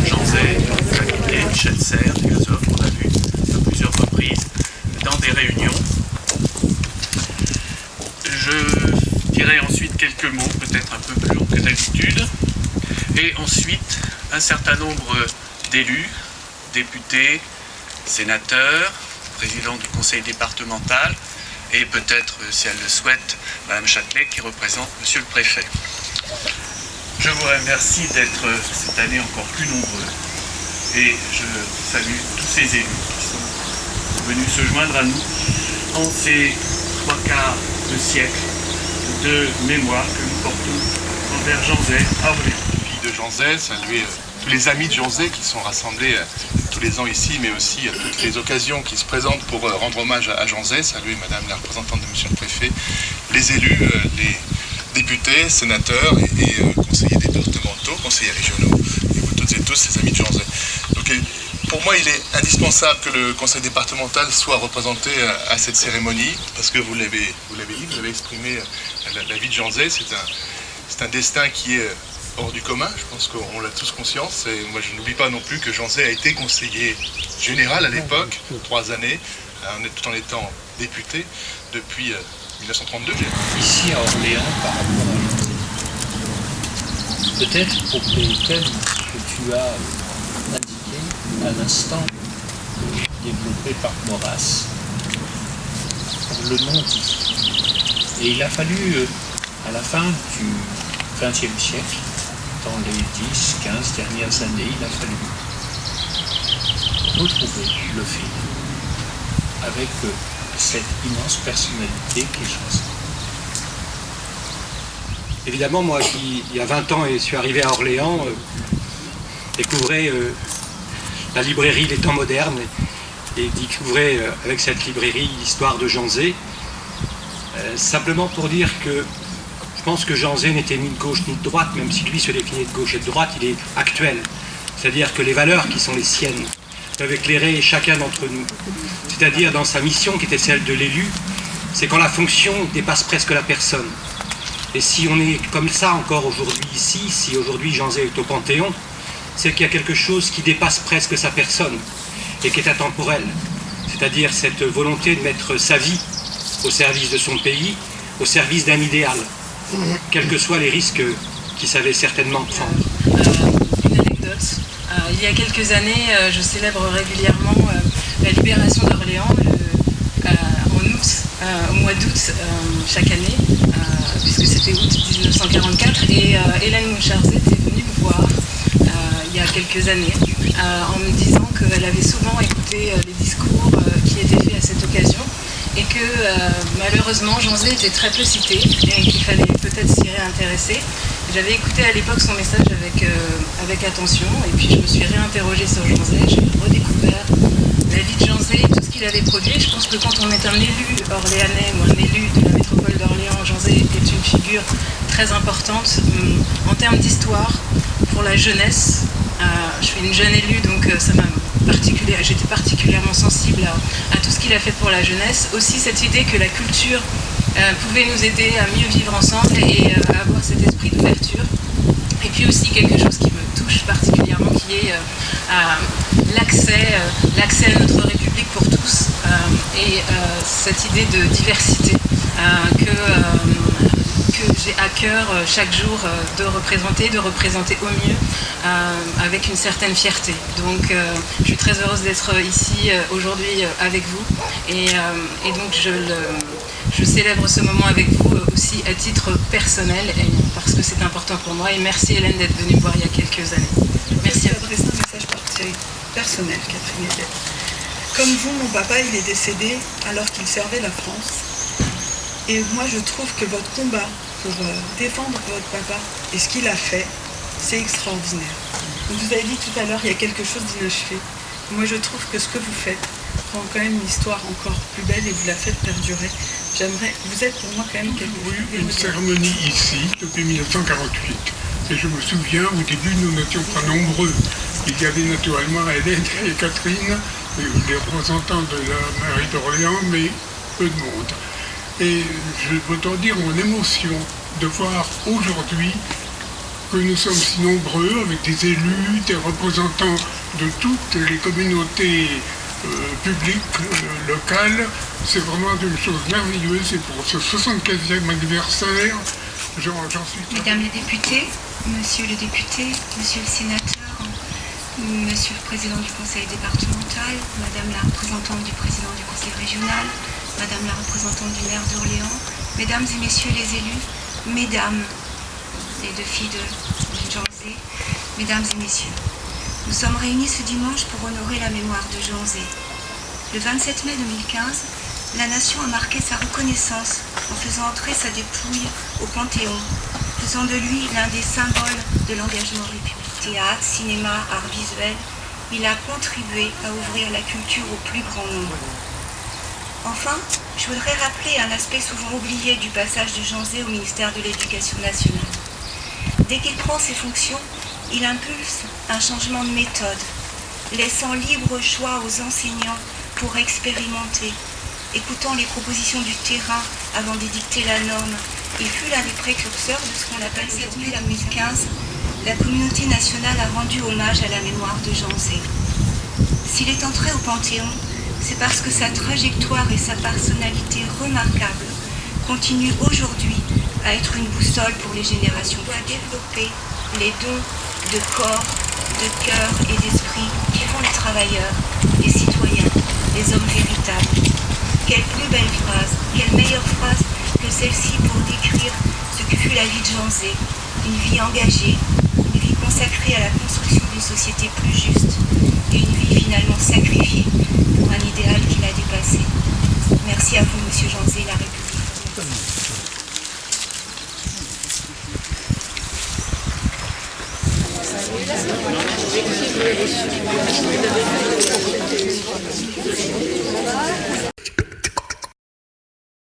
Janzay, et Michel Serres, philosophe, qu'on a vu à plusieurs reprises dans des réunions. Je dirai ensuite quelques mots, peut-être un peu plus longs que d'habitude, et ensuite un certain nombre d'élus, députés, sénateurs, présidents du conseil départemental, et peut-être, si elle le souhaite, Madame Châtelet, qui représente Monsieur le Préfet. Je vous remercie d'être cette année encore plus nombreux, et je salue tous ces élus qui sont venus se joindre à nous en ces 3/4 de siècle de mémoire que nous portons envers Janzay à Orléans. Fille de Janzay, saluer tous les amis de Janzay qui sont rassemblés tous les ans ici, mais aussi à toutes les occasions qui se présentent pour rendre hommage à Janzay, saluer Madame la représentante de Monsieur le Préfet, les élus, les députés, sénateurs et conseillers départementaux, conseillers régionaux, et vous toutes et tous, les amis de Janzay. Donc, pour moi, il est indispensable que le conseil départemental soit représenté à cette cérémonie, parce que vous l'avez dit, vous avez exprimé la vie de Janzay, c'est un destin qui est hors du commun, je pense qu'on l'a tous conscience, et moi je n'oublie pas non plus que Janzay a été conseiller général à l'époque, 3 années, tout en étant député depuis 1932. Ici à Orléans, par rapport à Janzay, peut-être pour le thème que tu as indiqué à l'instant, développé par Maurras, le nom dit. Et il a fallu, à la fin du XXe siècle, dans les 10-15 dernières années, il a fallu retrouver le fil avec cette immense personnalité qu'est Janzay. Évidemment, moi qui, il y a 20 ans, et suis arrivé à Orléans, découvrais la librairie Les Temps Modernes et découvrais avec cette librairie l'histoire de Janzay. Simplement pour dire que je pense que Janzay n'était ni de gauche ni de droite, même si lui se définit de gauche et de droite, il est actuel. C'est-à-dire que les valeurs qui sont les siennes peuvent éclairer chacun d'entre nous. C'est-à-dire dans sa mission qui était celle de l'élu, c'est quand la fonction dépasse presque la personne. Et si on est comme ça encore aujourd'hui ici, si aujourd'hui Janzay est au Panthéon, c'est qu'il y a quelque chose qui dépasse presque sa personne et qui est intemporel. C'est-à-dire cette volonté de mettre sa vie au service de son pays, au service d'un idéal, quels que soient les risques qu'il savait certainement prendre. Une anecdote. Il y a quelques années, je célèbre régulièrement la libération d'Orléans en août, au mois d'août chaque année, puisque c'était août 1944, et Hélène Moucharzet est venue me voir il y a quelques années en me disant qu'elle avait souvent écouté les discours qui étaient faits à cette occasion et que malheureusement Janzay était très peu cité et qu'il fallait peut-être s'y réintéresser. J'avais écouté à l'époque son message avec attention et puis je me suis réinterrogée sur Janzay, j'ai redécouvert la vie de Janzay et tout ce qu'il avait produit. Je pense que quand on est un élu orléanais ou un élu de la métropole d'Orléans, Janzay est une figure très importante en termes d'histoire pour la jeunesse. Je suis une jeune élue, donc j'étais particulièrement sensible à tout ce qu'il a fait pour la jeunesse. Aussi cette idée que la culture pouvait nous aider à mieux vivre ensemble et à avoir cet esprit d'ouverture. Et puis aussi quelque chose qui me touche particulièrement, qui est l'accès à notre République pour tous et cette idée de diversité que j'ai à cœur chaque jour de représenter au mieux avec une certaine fierté. Donc je suis très heureuse d'être ici aujourd'hui avec vous et donc je célèbre ce moment avec vous aussi à titre personnel parce que c'est important pour moi et merci Hélène d'être venue me voir il y a quelques années. Merci à vous. Adresser un message personnel, Catherine Hélène. Comme vous, mon papa, il est décédé alors qu'il servait la France. Et moi, je trouve que votre combat pour défendre votre papa et ce qu'il a fait, c'est extraordinaire. Donc, vous avez dit tout à l'heure, il y a quelque chose d'inachevé. Moi, je trouve que ce que vous faites rend quand même une histoire encore plus belle et vous la faites perdurer. Vous êtes pour moi quand même quelque chose. Oui, une cérémonie ici depuis 1948. Et je me souviens, au début, nous n'étions pas nombreux. Il y avait naturellement Hélène et Catherine, les représentants de la mairie d'Orléans, mais peu de monde. Et je veux t'en dire mon émotion de voir aujourd'hui que nous sommes si nombreux, avec des élus, des représentants de toutes les communautés publiques locales. C'est vraiment une chose merveilleuse et pour ce 75e anniversaire, j'en suis... Mesdames les députées, monsieur le député, monsieur le sénateur, monsieur le président du conseil départemental, madame la représentante du président du conseil régional, madame la représentante du maire d'Orléans, mesdames et messieurs les élus, mesdames, les deux filles de Jean-Zé, mesdames et messieurs, nous sommes réunis ce dimanche pour honorer la mémoire de Jean-Zé. Le 27 mai 2015, la nation a marqué sa reconnaissance en faisant entrer sa dépouille au Panthéon, faisant de lui l'un des symboles de l'engagement républicain. Théâtre, cinéma, art visuel, il a contribué à ouvrir la culture au plus grand nombre. Enfin, je voudrais rappeler un aspect souvent oublié du passage de Jean-Zé au ministère de l'Éducation nationale. Dès qu'il prend ses fonctions, il impulse un changement de méthode, laissant libre choix aux enseignants pour expérimenter, écoutant les propositions du terrain avant d'édicter la norme. Il fut l'un des précurseurs de ce qu'on appelle cette mai 2015. La communauté nationale a rendu hommage à la mémoire de Jean-Zé. S'il est entré au Panthéon, c'est parce que sa trajectoire et sa personnalité remarquable continuent aujourd'hui à être une boussole pour les générations. Il doit développer les dons de corps, de cœur et d'esprit qui font les travailleurs, les citoyens, les hommes véritables. Quelle plus belle phrase, quelle meilleure phrase que celle-ci pour décrire ce que fut la vie de Jean-Zé, une vie engagée, une vie consacrée à la construction d'une société plus juste et une vie finalement sacrifiée pour un idéal qu'il a dépassé. Merci à vous, Monsieur Jean-Zé, la République. Merci.